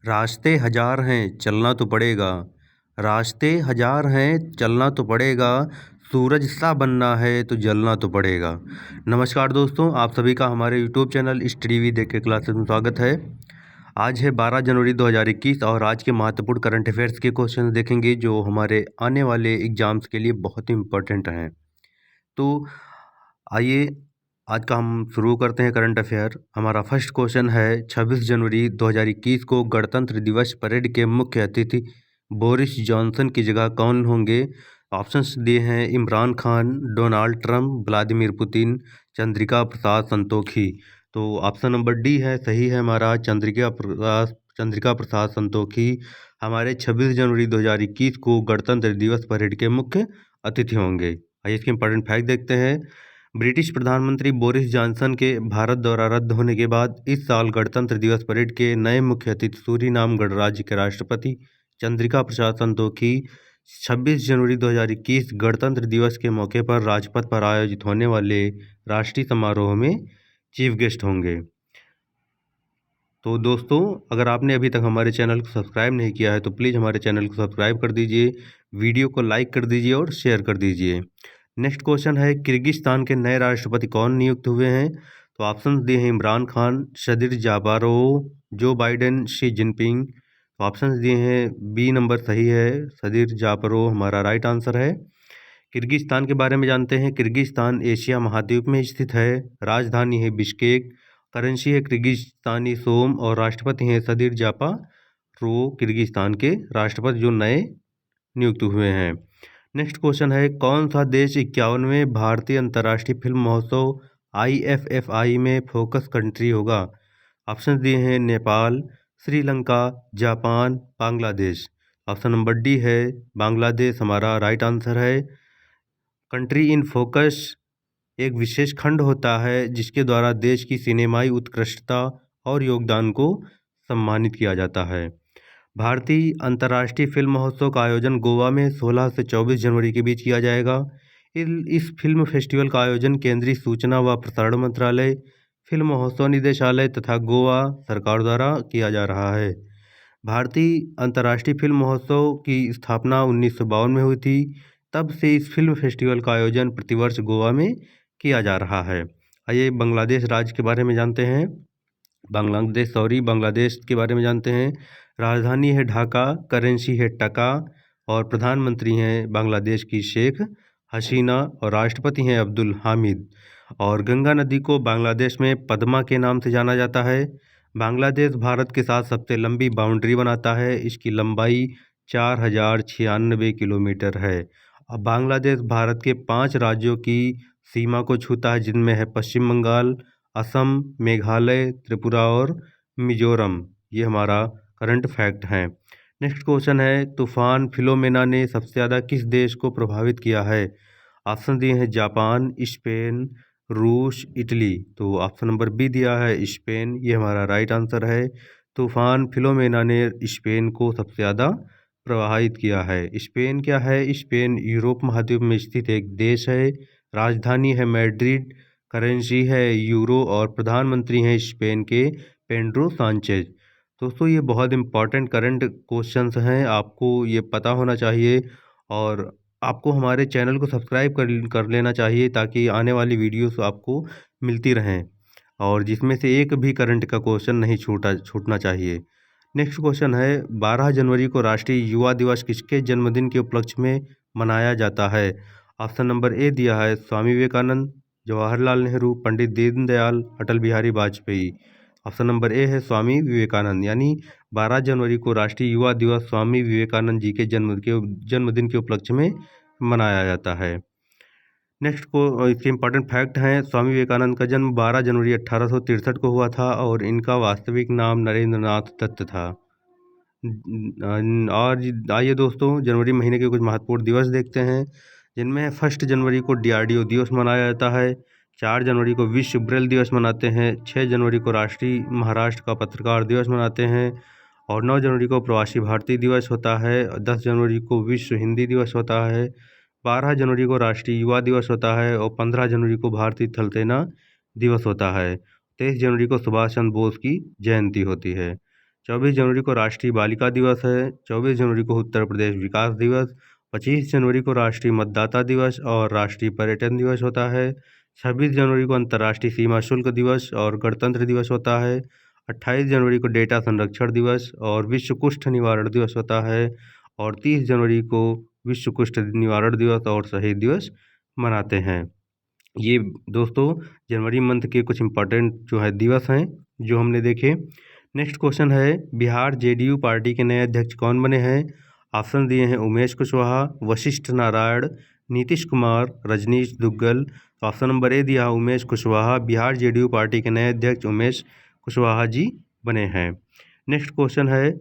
रास्ते हजार हैं चलना तो पड़ेगा। रास्ते हजार हैं चलना तो पड़ेगा। सूरज सा बनना है तो जलना तो पड़ेगा। नमस्कार दोस्तों, आप सभी का हमारे यूट्यूब चैनल स्टडी विद के क्लासेस में स्वागत है। आज है 12 जनवरी 2021 और आज के महत्वपूर्ण करंट अफेयर्स के क्वेश्चन देखेंगे जो हमारे आने वाले एग्जाम्स के लिए बहुत ही इम्पोर्टेंट हैं। तो आइए आज का हम शुरू करते हैं करंट अफेयर। हमारा फर्स्ट क्वेश्चन है 26 जनवरी 2021 को गणतंत्र दिवस परेड के मुख्य अतिथि बोरिस जॉनसन की जगह कौन होंगे। ऑप्शंस दिए हैं Imran Khan, Donald Trump, Vladimir Putin, Chandrika Prasad Santokhi. तो ऑप्शन नंबर डी है सही है हमारा चंद्रिका प्रसाद संतोखी हमारे 26 जनवरी 2021 को गणतंत्र दिवस परेड के मुख्य अतिथि होंगे। आइए इसके इंपॉर्टेंट फैक्ट देखते हैं। ब्रिटिश प्रधानमंत्री बोरिस जॉनसन के भारत दौरा रद्द होने के बाद इस साल गणतंत्र दिवस परेड के नए मुख्य अतिथि सूरीनाम गणराज्य के राष्ट्रपति चंद्रिका प्रसाद संतोखी 26 जनवरी 2021 गणतंत्र दिवस के मौके पर राजपथ पर आयोजित होने वाले राष्ट्रीय समारोह में चीफ गेस्ट होंगे। तो दोस्तों, अगर आपने अभी तक हमारे चैनल को सब्सक्राइब नहीं किया है तो प्लीज़ हमारे चैनल को सब्सक्राइब कर दीजिए, वीडियो को लाइक कर दीजिए और शेयर कर दीजिए। नेक्स्ट क्वेश्चन है किर्गिस्तान के नए राष्ट्रपति कौन नियुक्त हुए हैं। तो ऑप्शन दिए हैं Imran Khan, Sadyr Japarov, Joe Biden, Xi Jinping. तो ऑप्शन दिए हैं बी नंबर सही है, सदीर जापारोव हमारा राइट आंसर है। किर्गिस्तान के बारे में जानते हैं। किर्गिस्तान एशिया महाद्वीप में स्थित है। राजधानी है बिश्केक, करेंसी है किर्गिस्तानी सोम और राष्ट्रपति हैं सदीर जापारोव, किर्गिस्तान के राष्ट्रपति जो नए नियुक्त हुए हैं। नेक्स्ट क्वेश्चन है कौन सा देश 51वें भारतीय अंतर्राष्ट्रीय फिल्म महोत्सव IFFI में फोकस कंट्री होगा। ऑप्शन दिए हैं Nepal, Sri Lanka, Japan, Bangladesh. Option number D है बांग्लादेश हमारा राइट आंसर है। कंट्री इन फोकस एक विशेष खंड होता है जिसके द्वारा देश की सिनेमाई उत्कृष्टता और योगदान को सम्मानित किया जाता है। भारतीय अंतर्राष्ट्रीय फिल्म महोत्सव का आयोजन गोवा में 16 से 24 जनवरी के बीच किया जाएगा। इस फिल्म फेस्टिवल का आयोजन केंद्रीय सूचना व प्रसारण मंत्रालय, फिल्म महोत्सव निदेशालय तथा गोवा सरकार द्वारा किया जा रहा है। भारतीय अंतर्राष्ट्रीय फिल्म महोत्सव की स्थापना 1952 में हुई थी। तब से इस फिल्म फेस्टिवल का आयोजन प्रतिवर्ष गोवा में किया जा रहा है। आइए बांग्लादेश राज्य के बारे में जानते हैं। बांग्लादेश के बारे में जानते हैं। राजधानी है ढाका, करेंसी है टका और प्रधानमंत्री हैं बांग्लादेश की शेख हसीना और राष्ट्रपति हैं अब्दुल हामिद। और गंगा नदी को बांग्लादेश में पद्मा के नाम से जाना जाता है। बांग्लादेश भारत के साथ सबसे लंबी बाउंड्री बनाता है। इसकी लंबाई 4096 किलोमीटर है। अब बांग्लादेश भारत के 5 राज्यों की सीमा को छूता है जिनमें है पश्चिम बंगाल, असम, मेघालय, त्रिपुरा और मिजोरम। ये हमारा करंट फैक्ट है। नेक्स्ट क्वेश्चन है तूफान फिलोमेना ने सबसे ज़्यादा किस देश को प्रभावित किया है। ऑप्शन दिए हैं जापान, स्पेन, रूस, इटली। तो ऑप्शन नंबर बी दिया है स्पेन, ये हमारा राइट आंसर है। तूफान फिलोमेना ने स्पेन को सबसे ज़्यादा प्रभावित किया है। स्पेन क्या है? स्पेन यूरोप महाद्वीप में स्थित एक देश है। राजधानी है मैड्रिड, करेंसी है यूरो और प्रधानमंत्री हैं स्पेन के पेड्रो सांचेज। दोस्तों, ये बहुत इंपॉर्टेंट करंट क्वेश्चंस हैं, आपको ये पता होना चाहिए और आपको हमारे चैनल को सब्सक्राइब कर लेना चाहिए ताकि आने वाली वीडियोस आपको मिलती रहें और जिसमें से एक भी करंट का क्वेश्चन नहीं छूटना चाहिए। नेक्स्ट क्वेश्चन है 12 जनवरी को राष्ट्रीय युवा दिवस किसके जन्मदिन के उपलक्ष्य में मनाया जाता है। ऑप्शन नंबर ए दिया है Swami Vivekananda, Jawaharlal Nehru, Pandit Deendayal, Atal Bihari Vajpayee. Option number A है स्वामी विवेकानंद, यानी 12 जनवरी को राष्ट्रीय युवा दिवस स्वामी विवेकानंद जी के जन्मदिन के उपलक्ष्य में मनाया जाता है। नेक्स्ट को इसके इम्पॉर्टेंट फैक्ट हैं। स्वामी विवेकानंद का जन्म 12 जनवरी 1863 को हुआ था और इनका वास्तविक नाम नरेंद्र नाथ दत्त था। और आइए दोस्तों जनवरी महीने के कुछ महत्वपूर्ण दिवस देखते हैं जिनमें 1 जनवरी को DRDO दिवस मनाया जाता है। 4 जनवरी को विश्व ब्रेल दिवस मनाते हैं। 6 जनवरी को राष्ट्रीय महाराष्ट्र का पत्रकार दिवस मनाते हैं और 9 जनवरी को प्रवासी भारतीय दिवस होता है। 10 जनवरी को विश्व हिंदी दिवस होता है। 12 जनवरी को राष्ट्रीय युवा दिवस होता है और 15 जनवरी को भारतीय थल सेना दिवस होता है। 23 जनवरी को सुभाष चंद्र बोस की जयंती होती है। 24 जनवरी को राष्ट्रीय बालिका दिवस है। 24 जनवरी को उत्तर प्रदेश विकास दिवस। 25 जनवरी को राष्ट्रीय मतदाता दिवस और राष्ट्रीय पर्यटन दिवस होता है। 26 जनवरी को अंतर्राष्ट्रीय सीमा शुल्क दिवस और गणतंत्र दिवस होता है। 28 जनवरी को डेटा संरक्षण दिवस और विश्व कुष्ठ निवारण दिवस होता है। और 30 जनवरी को विश्व कुष्ठ निवारण दिवस और शहीद दिवस मनाते हैं। ये दोस्तों जनवरी मंथ के कुछ इम्पोर्टेंट जो है दिवस हैं जो हमने देखे। नेक्स्ट क्वेश्चन है, बिहार जेडीयू पार्टी के नए अध्यक्ष कौन बने हैं? ऑप्शन दिए हैं उमेश कुशवाहा, वशिष्ठ नारायण, नीतीश कुमार, रजनीश दुग्गल। तो ऑप्शन नंबर ए दिया उमेश कुशवाहा। बिहार जेडीयू पार्टी के नए अध्यक्ष उमेश कुशवाहा जी बने हैं। नेक्स्ट क्वेश्चन है,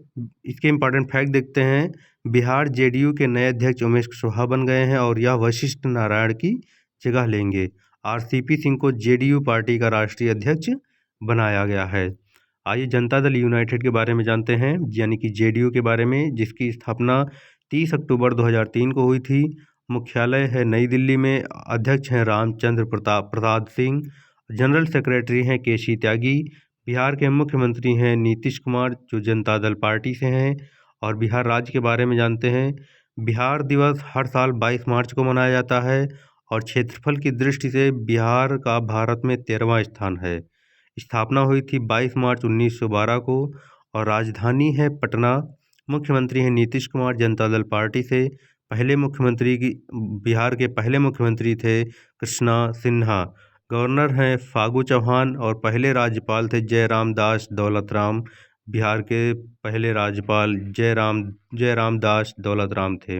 इसके इम्पॉर्टेंट फैक्ट देखते हैं। बिहार जेडीयू के नए अध्यक्ष उमेश कुशवाहा बन गए हैं और यह वशिष्ठ नारायण की जगह लेंगे। आरसीपी सिंह को जेडीयू पार्टी का राष्ट्रीय अध्यक्ष बनाया गया है। आइए जनता दल यूनाइटेड के बारे में जानते हैं, यानी कि जेडीयू के बारे में, जिसकी स्थापना 30 अक्टूबर 2003 को हुई थी। मुख्यालय है नई दिल्ली में। अध्यक्ष हैं रामचंद्र प्रसाद सिंह। जनरल सेक्रेटरी हैं केसी त्यागी। बिहार के मुख्यमंत्री हैं नीतीश कुमार जो जनता दल पार्टी से हैं। और बिहार राज्य के बारे में जानते हैं। बिहार दिवस हर साल 22 मार्च को मनाया जाता है और क्षेत्रफल की दृष्टि से बिहार का भारत में 13वां स्थान है। स्थापना हुई थी 22 मार्च 1912 को और राजधानी है पटना। मुख्यमंत्री हैं नीतीश कुमार जनता दल पार्टी से। पहले मुख्यमंत्री की बिहार के पहले मुख्यमंत्री थे कृष्णा सिन्हा। गवर्नर हैं फागू चौहान और पहले राज्यपाल थे जयराम दास दौलत राम। बिहार के पहले राज्यपाल जयराम दास दौलत राम थे।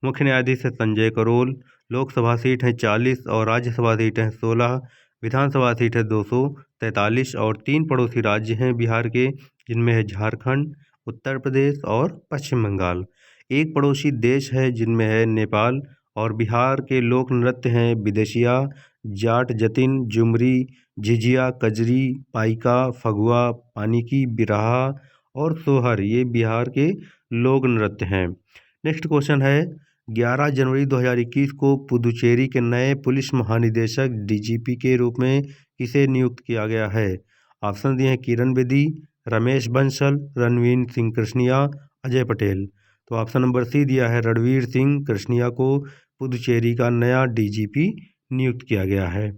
मुख्य न्यायाधीश है संजय करोल। लोकसभा सीट है 40 और राज्यसभा सीट है 16। विधानसभा सीट है 243 और 3 पड़ोसी राज्य हैं बिहार के, जिनमें है झारखंड, उत्तर प्रदेश और पश्चिम बंगाल। एक पड़ोसी देश है जिनमें है नेपाल। और बिहार के लोक नृत्य हैं विदेशिया, जाट, जतिन, झुमरी, झिझिया, कजरी, पाइका, फगुआ, पानिकी, बिरहा और सोहर। ये बिहार के लोक नृत्य हैं। नेक्स्ट क्वेश्चन है, 11 जनवरी 2021 को पुदुचेरी के नए पुलिस महानिदेशक डीजीपी के रूप में किसे नियुक्त किया गया है? ऑप्शन दिए हैं किरण बेदी, रमेश बंसल, रणवीर सिंह कृष्णिया, अजय पटेल। तो ऑप्शन नंबर सी दिया है रणवीर सिंह कृष्णिया को पुदुचेरी का नया डीजीपी नियुक्त किया गया है।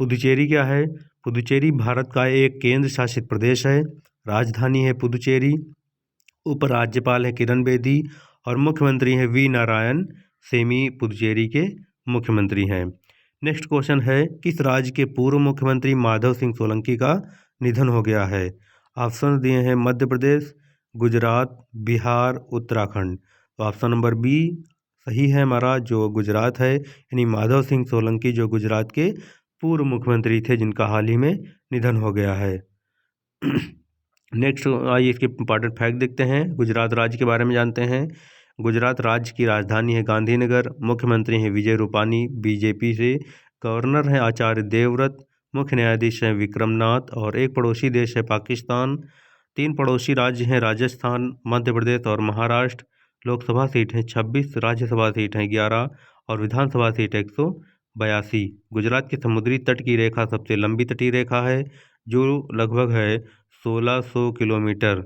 पुदुचेरी क्या है? पुदुचेरी भारत का एक केंद्र शासित प्रदेश है। राजधानी है पुदुचेरी। उपराज्यपाल है किरण बेदी और मुख्यमंत्री हैं वी नारायण सेमी पुदुचेरी के मुख्यमंत्री हैं। नेक्स्ट क्वेश्चन है, किस राज्य के पूर्व मुख्यमंत्री माधव सिंह सोलंकी का निधन हो गया है? ऑप्शन दिए हैं मध्य प्रदेश, गुजरात, बिहार, उत्तराखंड। तो ऑप्शन नंबर बी सही है हमारा, जो गुजरात है, यानी माधव सिंह सोलंकी जो गुजरात के पूर्व मुख्यमंत्री थे जिनका हाल ही में निधन हो गया है। नेक्स्ट आइए इसके इंपॉर्टेंट फैक्ट देखते हैं। गुजरात राज्य के बारे में जानते हैं। गुजरात राज्य की राजधानी है गांधीनगर। मुख्यमंत्री हैं विजय रूपानी बीजेपी से। गवर्नर हैं आचार्य देवव्रत। मुख्य न्यायाधीश हैं विक्रमनाथ और एक पड़ोसी देश है पाकिस्तान। 3 पड़ोसी राज्य हैं राजस्थान, मध्य प्रदेश और महाराष्ट्र। लोकसभा सीट है 26, राज्यसभा सीट है 11 और विधानसभा सीट 182। गुजरात के समुद्री तट की रेखा सबसे लंबी तटीय रेखा है जो लगभग है 1600 किलोमीटर।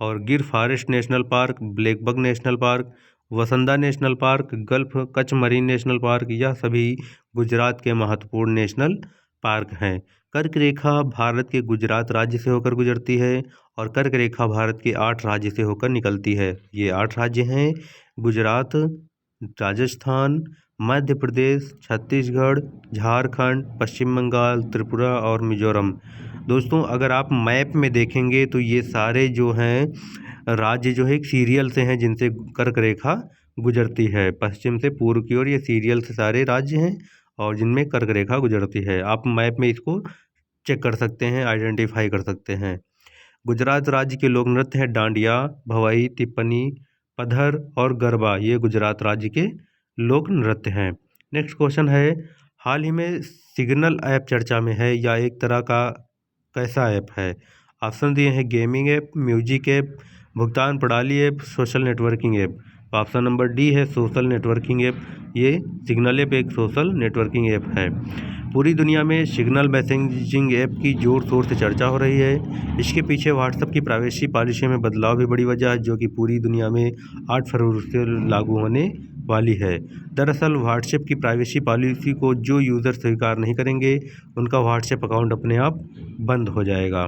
और Gir forest national park, blackbuck national park, वसंदा national park, gulf Kutch marine national park, यह सभी गुजरात के महत्वपूर्ण नेशनल पार्क हैं। कर्क रेखा भारत के गुजरात राज्य से होकर गुजरती है और कर्क रेखा भारत के 8 राज्य से होकर निकलती है। ये 8 राज्य हैं गुजरात, राजस्थान, मध्य प्रदेश, छत्तीसगढ़, झारखंड, पश्चिम बंगाल, त्रिपुरा और मिजोरम। दोस्तों अगर आप मैप में देखेंगे तो ये सारे जो हैं राज्य जो है एक सीरियल से हैं जिनसे कर्क रेखा गुजरती है। पश्चिम से पूर्व की ओर ये सीरियल से सारे राज्य हैं और जिनमें कर्क रेखा गुजरती है। आप मैप में इसको चेक कर सकते हैं, आइडेंटिफाई कर सकते हैं। गुजरात राज्य के लोक नृत्य हैं डांडिया, भवाई, तिप्पनी, पधर और गरबा। ये गुजरात राज्य के लोक नृत्य हैं। नेक्स्ट क्वेश्चन है, हाल ही में सिग्नल ऐप चर्चा में है या एक तरह का कैसा ऐप है? ऑप्शन दिए हैं गेमिंग ऐप, म्यूजिक ऐप, भुगतान प्रणाली ऐप, सोशल नेटवर्किंग ऐप। तो ऑप्शन नंबर डी है सोशल नेटवर्किंग ऐप। ये सिग्नल ऐप एक सोशल नेटवर्किंग ऐप है। पूरी दुनिया में सिग्नल मैसेजिंग ऐप की जोर शोर से चर्चा हो रही है। इसके पीछे व्हाट्सएप की प्राइवेसी पॉलिसी में बदलाव भी बड़ी वजह है, जो कि पूरी दुनिया में 8 फरवरी से लागू होने वाली है। दरअसल व्हाट्सएप की प्राइवेसी पॉलिसी को जो यूज़र स्वीकार नहीं करेंगे, उनका व्हाट्सएप अकाउंट अपने आप बंद हो जाएगा।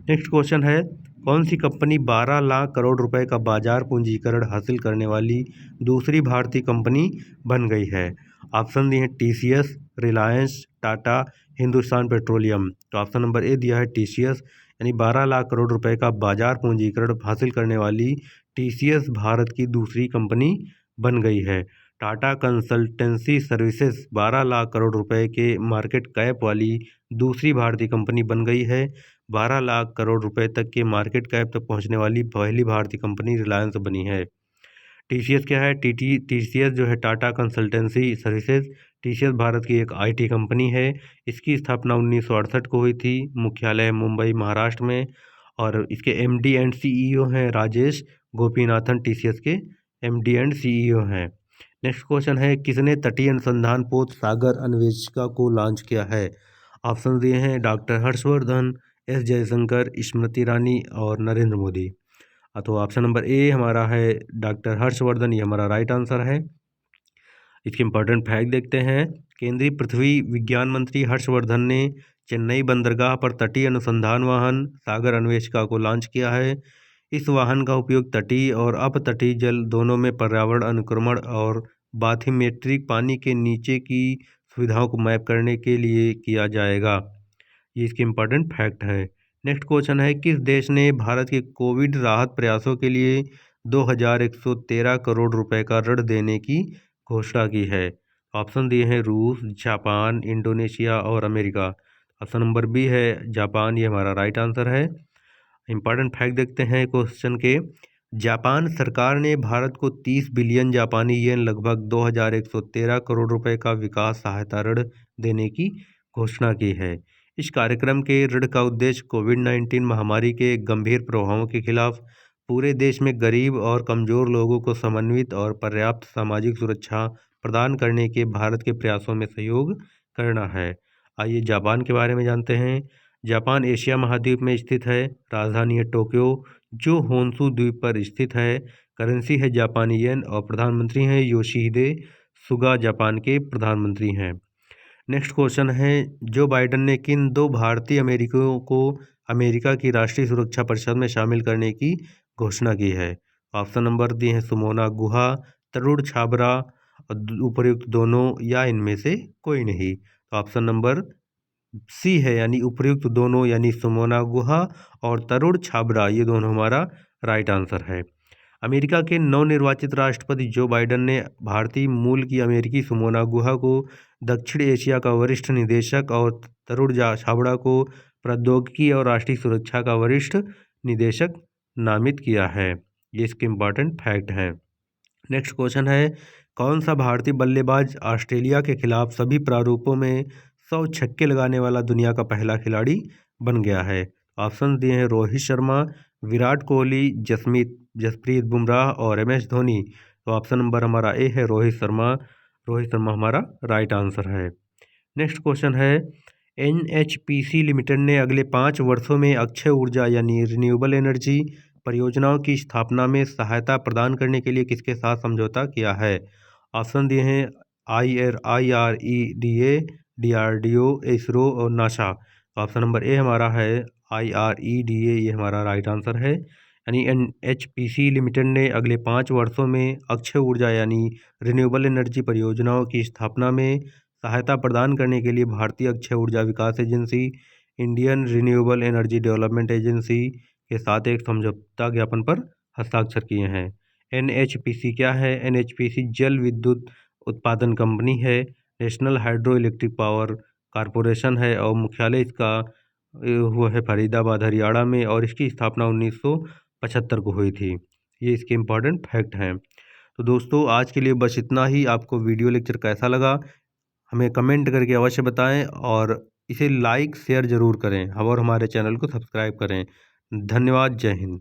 नेक्स्ट क्वेश्चन है, कौन सी कंपनी 12 लाख करोड़ रुपए का बाजार पूंजीकरण हासिल करने वाली दूसरी भारतीय कंपनी बन गई है? ऑप्शन दिए हैं टीसीएस, रिलायंस, टाटा, हिंदुस्तान पेट्रोलियम। तो ऑप्शन नंबर ए दिया है टीसीएस, यानी 12 लाख करोड़ रुपए का बाजार पूंजीकरण हासिल करने वाली टीसीएस भारत की दूसरी कंपनी बन गई है। टाटा कंसल्टेंसी सर्विसेज 12 लाख करोड़ रुपए के मार्केट कैप वाली दूसरी भारतीय कंपनी बन गई है। 12 लाख करोड़ रुपए तक के मार्केट कैप तक पहुंचने वाली पहली भारतीय कंपनी रिलायंस बनी है। टीसीएस क्या है? टीसीएस जो है Tata consultancy services, TCS Bharat की एक आईटी कंपनी है। इसकी स्थापना 1968 को हुई थी। मुख्यालय मुंबई महाराष्ट्र में, और इसके एमडी एंड सीईओ हैं राजेश गोपीनाथन। टीसीएस के एमडी एंड सीईओ हैं। नेक्स्ट क्वेश्चन है, किसने तटीय अनुसंधान पोत सागर अन्वेषिका को लॉन्च किया है? ऑप्शन दिए हैं डॉक्टर हर्षवर्धन, एस जयशंकर, स्मृति ईरानी और नरेंद्र मोदी। तो ऑप्शन नंबर ए हमारा है डॉक्टर हर्षवर्धन, ये हमारा राइट आंसर है। इसके इंपॉर्टेंट फैक्ट देखते हैं। केंद्रीय पृथ्वी विज्ञान मंत्री हर्षवर्धन ने चेन्नई बंदरगाह पर तटीय अनुसंधान वाहन सागर अन्वेषिका को लॉन्च किया है। इस वाहन का उपयोग तटीय और अपतटीय जल दोनों में पर्यावरण अनुक्रमण और बाथिमेट्रिक पानी के नीचे की सुविधाओं को मैप करने के लिए किया जाएगा। ये इसके इम्पॉर्टेंट फैक्ट है। नेक्स्ट क्वेश्चन है, किस देश ने भारत के कोविड राहत प्रयासों के लिए 2113 करोड़ रुपए का ऋण देने की घोषणा की है? ऑप्शन दिए हैं रूस, जापान, इंडोनेशिया और अमेरिका। ऑप्शन नंबर बी है जापान, ये हमारा राइट आंसर है। इंपॉर्टेंट फैक्ट देखते हैं क्वेश्चन के। जापान सरकार ने भारत को 30 बिलियन जापानी येन लगभग 2113 करोड़ रुपए का विकास सहायता ऋण देने की घोषणा की है। इस कार्यक्रम के ऋण का उद्देश्य कोविड-19 महामारी के गंभीर प्रभावों के खिलाफ पूरे देश में गरीब और कमज़ोर लोगों को समन्वित और पर्याप्त सामाजिक सुरक्षा प्रदान करने के भारत के प्रयासों में सहयोग करना है। आइए जापान के बारे में जानते हैं। जापान एशिया महाद्वीप में स्थित है। राजधानी है टोक्यो, जो होन्शु द्वीप पर स्थित है। करेंसी है जापानी येन और प्रधानमंत्री हैं योशिहिदे सुगा, जापान के प्रधानमंत्री हैं। नेक्स्ट क्वेश्चन है, जो बाइडेन ने किन 2 भारतीय अमेरिकियों को अमेरिका की राष्ट्रीय सुरक्षा परिषद में शामिल करने की घोषणा की है? ऑप्शन नंबर दिए हैं सुमोना गुहा, तरुण छाबरा, उपर्युक्त दोनों या इनमें से कोई नहीं। तो ऑप्शन नंबर सी है, यानी उपर्युक्त दोनों, यानी सुमोना गुहा और तरुण छाबरा, ये दोनों हमारा राइट आंसर है। अमेरिका के नवनिर्वाचित राष्ट्रपति जो बाइडेन ने भारतीय मूल की अमेरिकी सुमोना गुहा को दक्षिण एशिया का वरिष्ठ निदेशक और तरुण छाबड़ा को प्रौद्योगिकी और राष्ट्रीय सुरक्षा का वरिष्ठ निदेशक नामित किया है। ये इसके इम्पॉर्टेंट फैक्ट हैं। नेक्स्ट क्वेश्चन है, कौन सा भारतीय बल्लेबाज ऑस्ट्रेलिया के खिलाफ सभी प्रारूपों में 100 छक्के लगाने वाला दुनिया का पहला खिलाड़ी बन गया है? ऑप्शन दिए हैं रोहित शर्मा, विराट कोहली, जसप्रीत बुमराह और एमएस धोनी। तो ऑप्शन नंबर हमारा ए है रोहित शर्मा। रोहित शर्मा हमारा राइट आंसर है। नेक्स्ट क्वेश्चन है, एनएचपीसी लिमिटेड ने अगले 5 वर्षों में अक्षय ऊर्जा यानी रिन्यूएबल एनर्जी परियोजनाओं की स्थापना में सहायता प्रदान करने के लिए किसके साथ समझौता किया है? ऑप्शन दिए हैं IREDA, DRDO, इसरो और नासा। ऑप्शन नंबर ए हमारा है IREDA, ये हमारा राइट आंसर है। यानी एनएचपीसी लिमिटेड ने अगले 5 वर्षों में अक्षय ऊर्जा यानी रिन्यूएबल एनर्जी परियोजनाओं की स्थापना में सहायता प्रदान करने के लिए भारतीय अक्षय ऊर्जा विकास agency, Indian renewable energy development agency के साथ एक समझौता ज्ञापन पर हस्ताक्षर किए हैं। एनएचपीसी क्या है? एनएचपीसी जल विद्युत उत्पादन कंपनी है, national hydro electric power corporation है और मुख्यालय इसका वो है फरीदाबाद हरियाणा में, और इसकी स्थापना 1975 को हुई थी। ये इसके इम्पॉर्टेंट फैक्ट हैं। तो दोस्तों आज के लिए बस इतना ही। आपको वीडियो लेक्चर कैसा लगा हमें कमेंट करके अवश्य बताएं, और इसे लाइक शेयर ज़रूर करें और हमारे चैनल को सब्सक्राइब करें। धन्यवाद। जय हिंद।